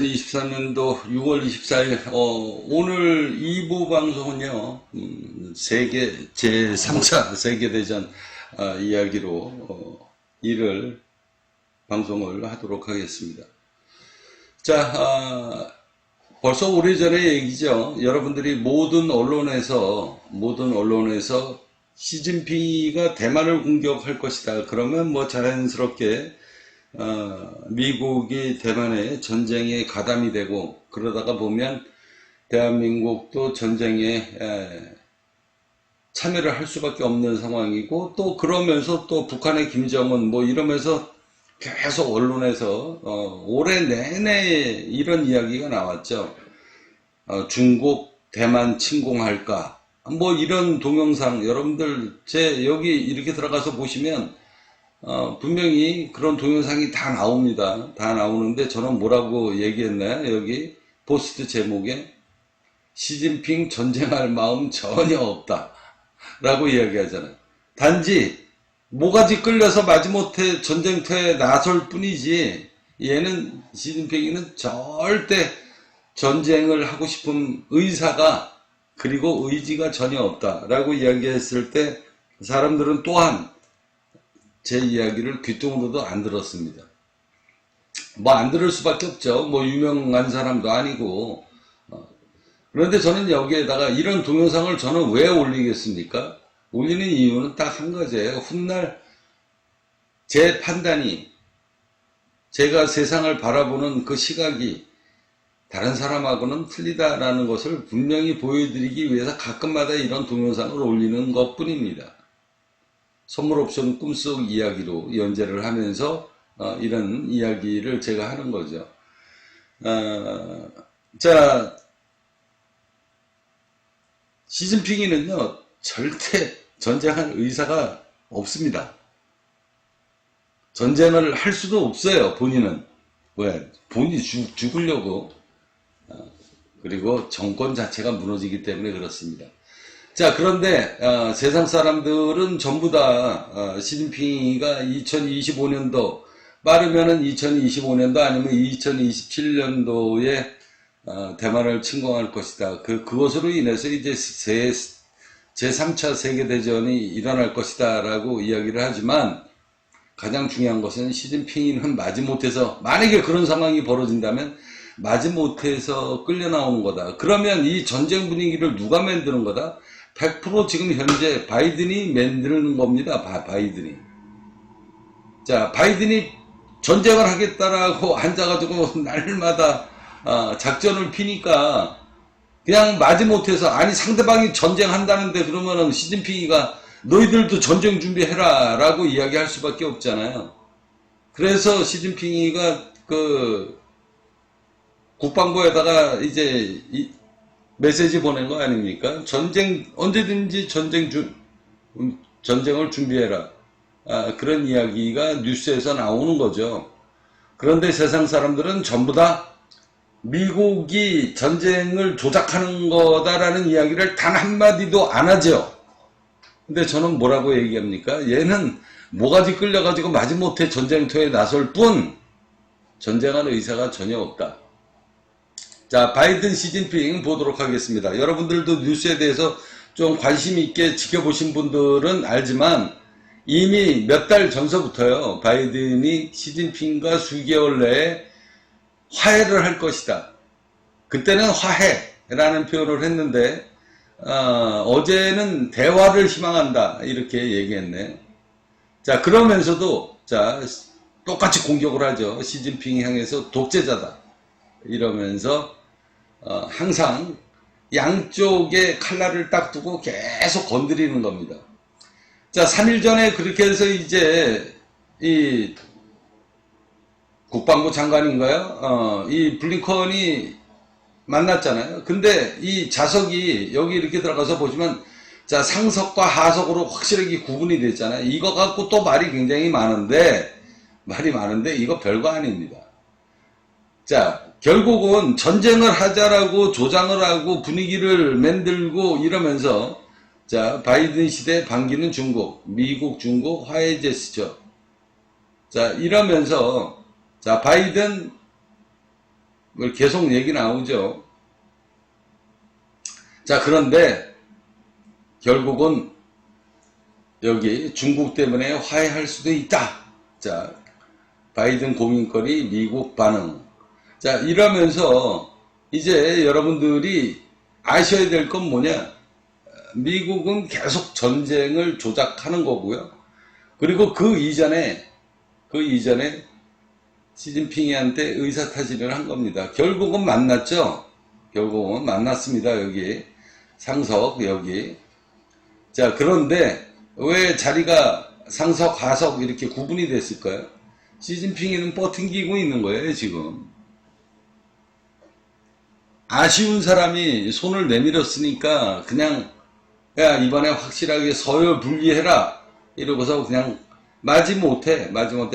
2023년도 6월 24일, 오늘 2부 방송은요, 제3차 세계대전 이야기로 방송을 하도록 하겠습니다. 자, 벌써 오래전의 얘기죠. 여러분들이 모든 언론에서 시진핑이가 대만을 공격할 것이다. 그러면 뭐 자연스럽게 미국이 대만의 전쟁에 가담이 되고, 그러다가 보면 대한민국도 전쟁에 참여를 할 수밖에 없는 상황이고, 또 그러면서 또 북한의 김정은 뭐 이러면서 계속 언론에서 올해 내내 이런 이야기가 나왔죠. 중국 대만 침공할까, 뭐 이런 동영상 여러분들 여기 이렇게 들어가서 보시면 분명히 그런 동영상이 다 나옵니다. 다 나오는데 저는 뭐라고 얘기했나요? 여기 포스트 제목에 시진핑 전쟁할 마음 전혀 없다 라고 이야기하잖아요. 단지 모가지 끌려서 마지못해 전쟁터에 나설 뿐이지, 얘는 시진핑이는 절대 전쟁을 하고 싶은 의사가 그리고 의지가 전혀 없다 라고 이야기했을 때, 사람들은 또한 제 이야기를 귀뚱으로도 안 들었습니다. 뭐 안 들을 수밖에 없죠. 뭐 유명한 사람도 아니고. 그런데 저는 여기에다가 이런 동영상을 저는 왜 올리겠습니까? 올리는 이유는 딱 한 가지예요. 훗날 제 판단이, 제가 세상을 바라보는 그 시각이 다른 사람하고는 틀리다라는 것을 분명히 보여드리기 위해서 가끔마다 이런 동영상을 올리는 것 뿐입니다. 선물 옵션 꿈속 이야기로 연재를 하면서 이런 이야기를 제가 하는 거죠. 자, 시진핑이는요, 절대 전쟁할 의사가 없습니다. 전쟁을 할 수도 없어요, 본인은. 왜? 본인이 죽으려고. 그리고 정권 자체가 무너지기 때문에 그렇습니다. 자, 그런데 세상 사람들은 전부 다 시진핑이가 2025년도, 빠르면은 2025년도 아니면 2027년도에 대만을 침공할 것이다. 그것으로 인해서 이제 제3차 세계대전이 일어날 것이다 라고 이야기를 하지만, 가장 중요한 것은 시진핑이는 마지못해서, 만약에 그런 상황이 벌어진다면 마지못해서 끌려 나오는 거다. 그러면 이 전쟁 분위기를 누가 만드는 거다? 100% 지금 현재 바이든이 만드는 겁니다. 바이든이. 자, 바이든이 전쟁을 하겠다라고 앉아가지고 날마다 작전을 피니까, 그냥 마지못해서, 아니 상대방이 전쟁한다는데 그러면은 시진핑이가 너희들도 전쟁 준비해라 라고 이야기할 수밖에 없잖아요. 그래서 시진핑이가 국방부에다가 이제 메시지 보낸 거 아닙니까? 언제든지 전쟁을 준비해라. 그런 이야기가 뉴스에서 나오는 거죠. 그런데 세상 사람들은 전부 다 미국이 전쟁을 조작하는 거다라는 이야기를 단 한마디도 안 하죠. 근데 저는 뭐라고 얘기합니까? 얘는 모가지 끌려가지고 마지못해 전쟁터에 나설 뿐 전쟁할 의사가 전혀 없다. 자, 바이든 시진핑 보도록 하겠습니다. 여러분들도 뉴스에 대해서 좀 관심 있게 지켜보신 분들은 알지만, 이미 몇 달 전서부터요, 바이든이 시진핑과 수개월 내에 화해를 할 것이다. 그때는 화해라는 표현을 했는데, 어제는 대화를 희망한다 이렇게 얘기했네. 자, 그러면서도 자, 똑같이 공격을 하죠. 시진핑 향해서 독재자다 이러면서 항상 양쪽에 칼날을 딱 두고 계속 건드리는 겁니다. 자, 3일 전에 그렇게 해서 이제 이 국방부 장관인가요? 이 블링컨이 만났잖아요. 근데 이 자석이 여기 이렇게 들어가서 보시면, 자, 상석과 하석으로 확실하게 구분이 됐잖아요. 이거 갖고 또 말이 굉장히 많은데 이거 별거 아닙니다. 자, 결국은 전쟁을 하자라고 조장을 하고 분위기를 만들고 이러면서, 자, 바이든 시대 반기는 중국, 미국, 중국 화해 제스처. 자, 이러면서, 자, 바이든 뭐 계속 얘기 나오죠. 자, 그런데 결국은 여기 중국 때문에 화해할 수도 있다. 자, 바이든 고민거리, 미국 반응. 자, 이러면서 이제 여러분들이 아셔야 될 건 뭐냐? 미국은 계속 전쟁을 조작하는 거고요. 그리고 그 이전에 시진핑이한테 의사타진을 한 겁니다. 결국은 만났죠. 결국은 만났습니다. 여기 상석 여기. 자, 그런데 왜 자리가 상석, 하석 이렇게 구분이 됐을까요? 시진핑이는 버팅기고 있는 거예요, 지금. 아쉬운 사람이 손을 내밀었으니까 그냥 야, 이번에 확실하게 서열 분리해라 이러고서 그냥 마지못해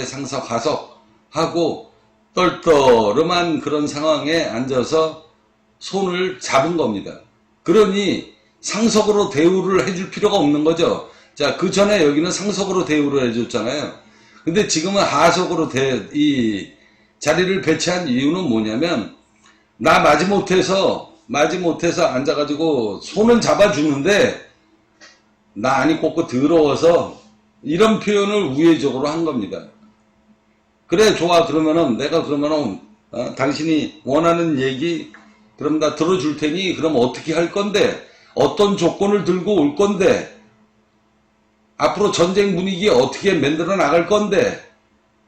상석, 하석 하고 떨떠름한 그런 상황에 앉아서 손을 잡은 겁니다. 그러니 상석으로 대우를 해줄 필요가 없는 거죠. 자, 그 전에 여기는 상석으로 대우를 해줬잖아요. 근데 지금은 하석으로 이 자리를 배치한 이유는 뭐냐면, 나 마지못해서 앉아가지고 손은 잡아주는데, 나 아니 꽂고 더러워서, 이런 표현을 우회적으로 한 겁니다. 그래, 좋아. 그러면은, 당신이 원하는 얘기, 그럼 나 들어줄 테니, 그럼 어떻게 할 건데, 어떤 조건을 들고 올 건데, 앞으로 전쟁 분위기 어떻게 만들어 나갈 건데,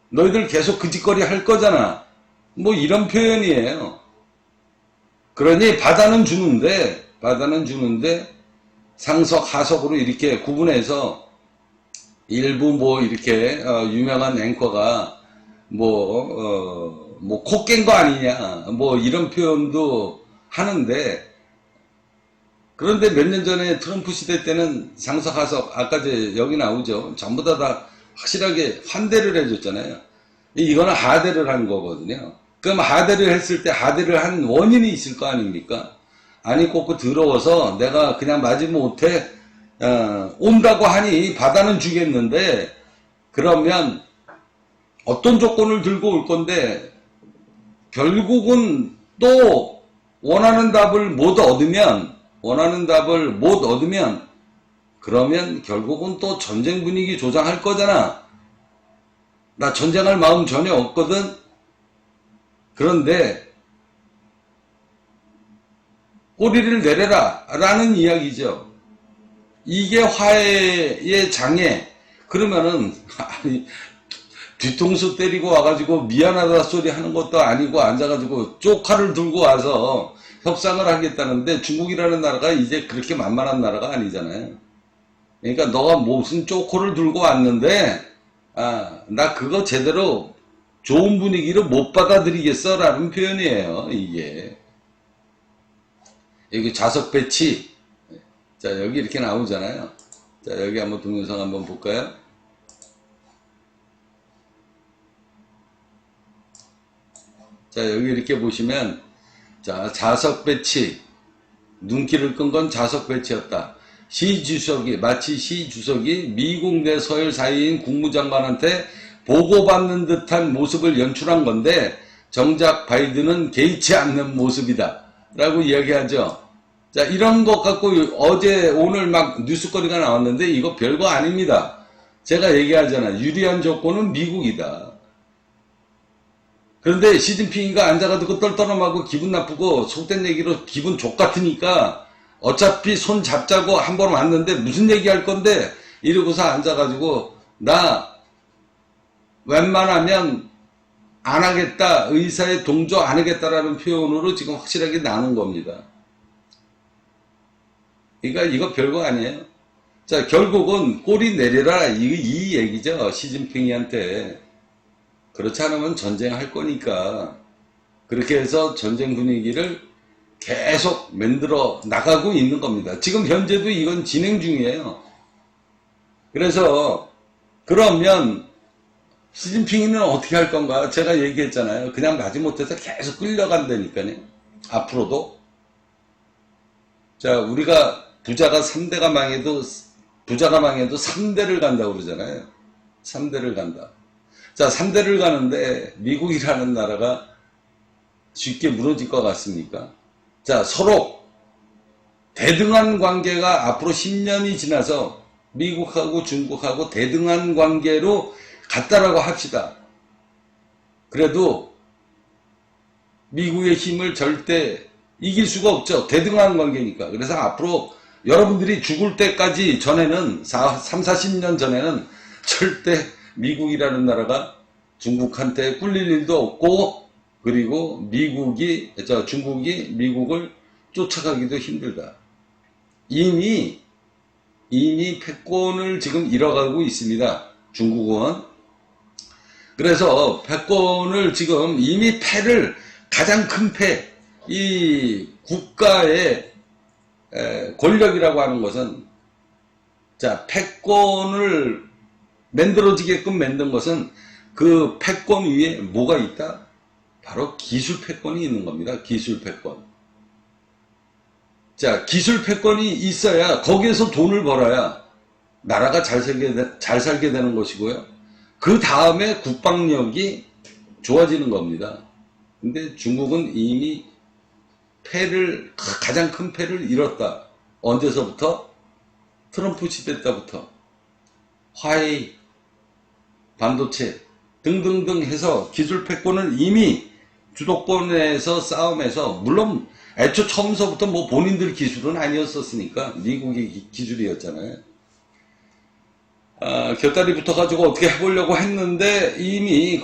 너희들 계속 그 짓거리 할 거잖아. 뭐 이런 표현이에요. 그러니 바다는 주는데 상석, 하석으로 이렇게 구분해서 일부 뭐 이렇게 유명한 앵커가 뭐 코 깬 거 아니냐 뭐 이런 표현도 하는데, 그런데 몇 년 전에 트럼프 시대 때는 상석, 하석, 아까 여기 나오죠. 전부 다 확실하게 환대를 해줬잖아요. 이거는 하대를 한 거거든요. 그럼 하대를 했을 때 하대를 한 원인이 있을 거 아닙니까? 아니 꽂고 더러워서 내가 그냥 마지못해 온다고 하니 바다는 주겠는데, 그러면 어떤 조건을 들고 올 건데, 결국은 또 원하는 답을 못 얻으면, 그러면 결국은 또 전쟁 분위기 조장할 거잖아. 나 전쟁할 마음 전혀 없거든. 그런데 꼬리를 내려라 라는 이야기죠. 이게 화해의 장애. 그러면은 아니, 뒤통수 때리고 와가지고 미안하다 소리 하는 것도 아니고 앉아가지고 쪽칼을 들고 와서 협상을 하겠다는데, 중국이라는 나라가 이제 그렇게 만만한 나라가 아니잖아요. 그러니까 너가 무슨 쪼코를 들고 왔는데, 나 그거 제대로 좋은 분위기로 못 받아들이겠어 라는 표현이에요. 이게 여기 좌석 배치, 자 여기 이렇게 나오잖아요. 자 여기 한번 동영상 한번 볼까요? 자 여기 이렇게 보시면, 자 좌석 배치, 눈길을 끈 건 좌석 배치였다. 시 주석이 미국 내 서열 사이인 국무장관한테 보고받는 듯한 모습을 연출한 건데, 정작 바이든은 개의치 않는 모습이다 라고 이야기하죠. 자, 이런 것 갖고 오늘 막 뉴스거리가 나왔는데 이거 별거 아닙니다. 제가 얘기하잖아. 유리한 조건은 미국이다. 그런데 시진핑이가 앉아가지고 떨떠름하고 기분 나쁘고 속된 얘기로 기분 족같으니까 어차피 손 잡자고 한번 왔는데 무슨 얘기할 건데 이러고서 앉아가지고 나 웬만하면 안 하겠다, 의사에 동조 안 하겠다라는 표현으로 지금 확실하게 나눈 겁니다. 그러니까 이거 별거 아니에요. 자, 결국은 꼬리 내려라 이 얘기죠. 시진핑이한테. 그렇지 않으면 전쟁할 거니까. 그렇게 해서 전쟁 분위기를 계속 만들어 나가고 있는 겁니다. 지금 현재도 이건 진행 중이에요. 그래서 그러면 시진핑이는 어떻게 할 건가? 제가 얘기했잖아요. 그냥 마지못해서 계속 끌려간다니까요. 앞으로도. 자, 우리가 부자가 3대가 망해도 3대를 간다고 그러잖아요. 3대를 간다. 자, 3대를 가는데 미국이라는 나라가 쉽게 무너질 것 같습니까? 자, 서로 대등한 관계가 앞으로 10년이 지나서 미국하고 중국하고 대등한 관계로 갔다라고 합시다. 그래도 미국의 힘을 절대 이길 수가 없죠. 대등한 관계니까. 그래서 앞으로 여러분들이 죽을 때까지 전에는 3, 40년 전에는 절대 미국이라는 나라가 중국한테 꿀릴 일도 없고, 그리고 중국이 미국을 쫓아가기도 힘들다. 이미 패권을 지금 잃어가고 있습니다. 중국은. 그래서 패권을 지금 이미 가장 큰 이 국가의 권력이라고 하는 것은, 자, 패권을 만들어지게끔 만든 것은 그 패권 위에 뭐가 있다? 바로 기술 패권이 있는 겁니다. 기술 패권. 자, 기술 패권이 있어야 거기에서 돈을 벌어야 나라가 잘 살게 되는 것이고요. 그 다음에 국방력이 좋아지는 겁니다. 근데 중국은 이미 가장 큰 패를 잃었다. 언제서부터? 트럼프 시대 때부터. 화웨이, 반도체 등등등 해서 기술 패권을 이미 주도권에서 싸움에서, 물론 애초 처음서부터 뭐 본인들 기술은 아니었었으니까 미국의 기술이었잖아요. 곁다리 붙어가지고 어떻게 해보려고 했는데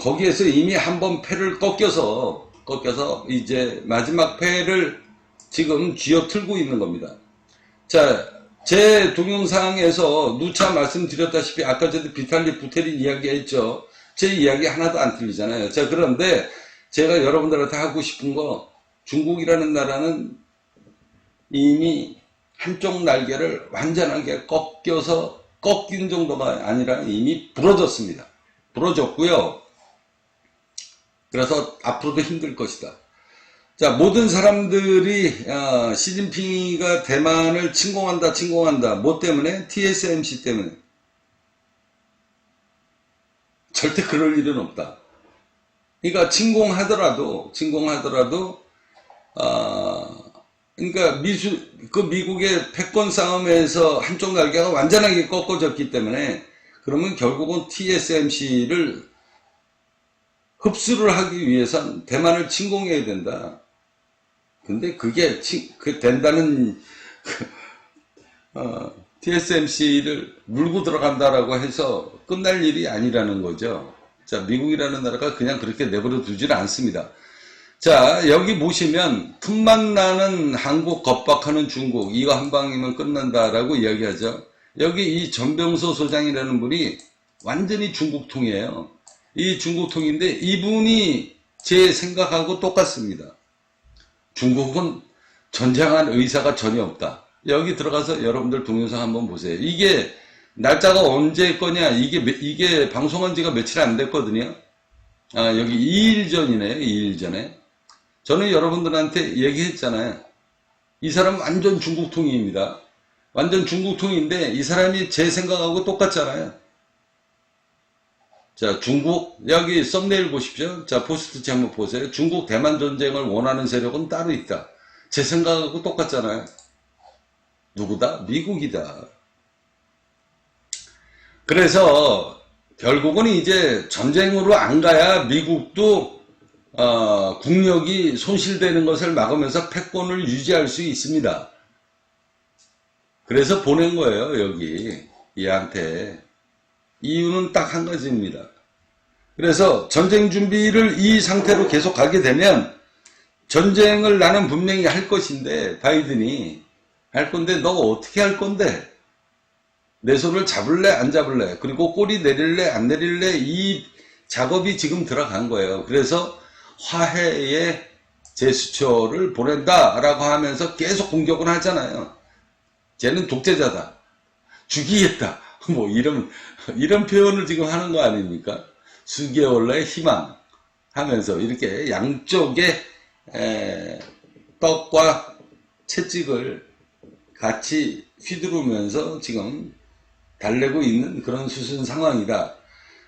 거기에서 이미 한번 패를 꺾여서 이제 마지막 패를 지금 쥐어틀고 있는 겁니다. 자, 제 동영상에서 누차 말씀드렸다시피 아까 전에 비탈리 부테린 이야기했죠. 제 이야기 하나도 안 틀리잖아요. 자, 그런데 제가 여러분들한테 하고 싶은 거, 중국이라는 나라는 이미 한쪽 날개를 완전하게 꺾인 정도가 아니라 이미 부러졌습니다. 부러졌고요. 그래서 앞으로도 힘들 것이다. 자, 모든 사람들이 시진핑이가 대만을 침공한다. 뭐 때문에? TSMC 때문에. 절대 그럴 일은 없다. 그러니까 침공하더라도 그러니까 미국의 패권 싸움에서 한쪽 날개가 완전하게 꺾어졌기 때문에, 그러면 결국은 TSMC를 흡수를 하기 위해선 대만을 침공해야 된다. 근데 그게 된다는 TSMC를 물고 들어간다라고 해서 끝날 일이 아니라는 거죠. 자, 미국이라는 나라가 그냥 그렇게 내버려 두지는 않습니다. 자, 여기 보시면 틈만 나는 한국, 겁박하는 중국, 이거 한 방이면 끝난다라고 이야기하죠. 여기 이 전병서 소장이라는 분이 완전히 중국통이에요. 이 중국통인데 이분이 제 생각하고 똑같습니다. 중국은 전쟁할 의사가 전혀 없다. 여기 들어가서 여러분들 동영상 한번 보세요. 이게 날짜가 언제 거냐? 이게 방송한 지가 며칠 안 됐거든요. 여기 2일 전이네요. 2일 전에. 저는 여러분들한테 얘기했잖아요. 이 사람 완전 중국통입니다. 완전 중국통인데 이 사람이 제 생각하고 똑같잖아요. 자, 중국, 여기 썸네일 보십시오. 자, 포스트치 한번 보세요. 중국 대만 전쟁을 원하는 세력은 따로 있다. 제 생각하고 똑같잖아요. 누구다? 미국이다. 그래서 결국은 이제 전쟁으로 안 가야 미국도 국력이 손실되는 것을 막으면서 패권을 유지할 수 있습니다. 그래서 보낸 거예요. 여기 얘한테. 이유는 딱 한 가지입니다. 그래서 전쟁 준비를 이 상태로 계속 가게 되면 전쟁을 나는 분명히 할 것인데, 바이든이 할 건데 너 어떻게 할 건데? 내 손을 잡을래 안 잡을래? 그리고 꼬리 내릴래 안 내릴래? 이 작업이 지금 들어간 거예요. 그래서 화해의 제스처를 보낸다라고 하면서 계속 공격을 하잖아요. 쟤는 독재자다. 죽이겠다. 뭐 이런 표현을 지금 하는 거 아닙니까? 수개월의 희망 하면서 이렇게 양쪽에 떡과 채찍을 같이 휘두르면서 지금 달래고 있는 그런 수순 상황이다.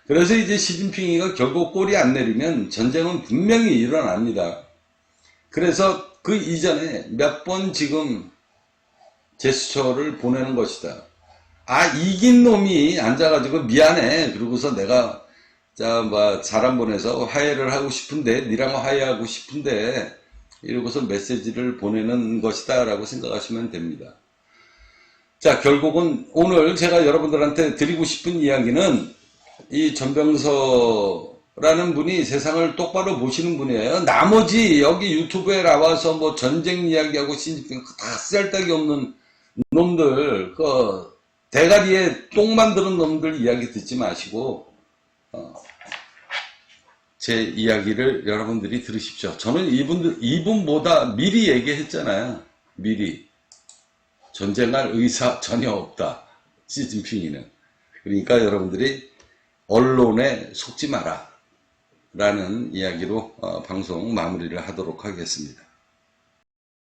그래서 이제 시진핑이가 결국 꼬리 안 내리면 전쟁은 분명히 일어납니다. 그래서 그 이전에 몇 번 지금 제스처를 보내는 것이다. 아, 이긴 놈이 앉아가지고 미안해. 그러고서 내가 뭐 사람 보내서 화해를 하고 싶은데, 니랑 화해하고 싶은데, 이러고서 메시지를 보내는 것이다 라고 생각하시면 됩니다. 자, 결국은 오늘 제가 여러분들한테 드리고 싶은 이야기는 이 전병서라는 분이 세상을 똑바로 보시는 분이에요. 나머지 여기 유튜브에 나와서 뭐 전쟁 이야기하고 시진핑 다 쓸데기 없는 놈들, 그 대가리에 똥 만드는 놈들 이야기 듣지 마시고 제 이야기를 여러분들이 들으십시오. 저는 이분보다 미리 얘기했잖아요. 미리. 전쟁할 의사 전혀 없다. 시진핑이는. 그러니까 여러분들이 언론에 속지 마라. 라는 이야기로 방송 마무리를 하도록 하겠습니다.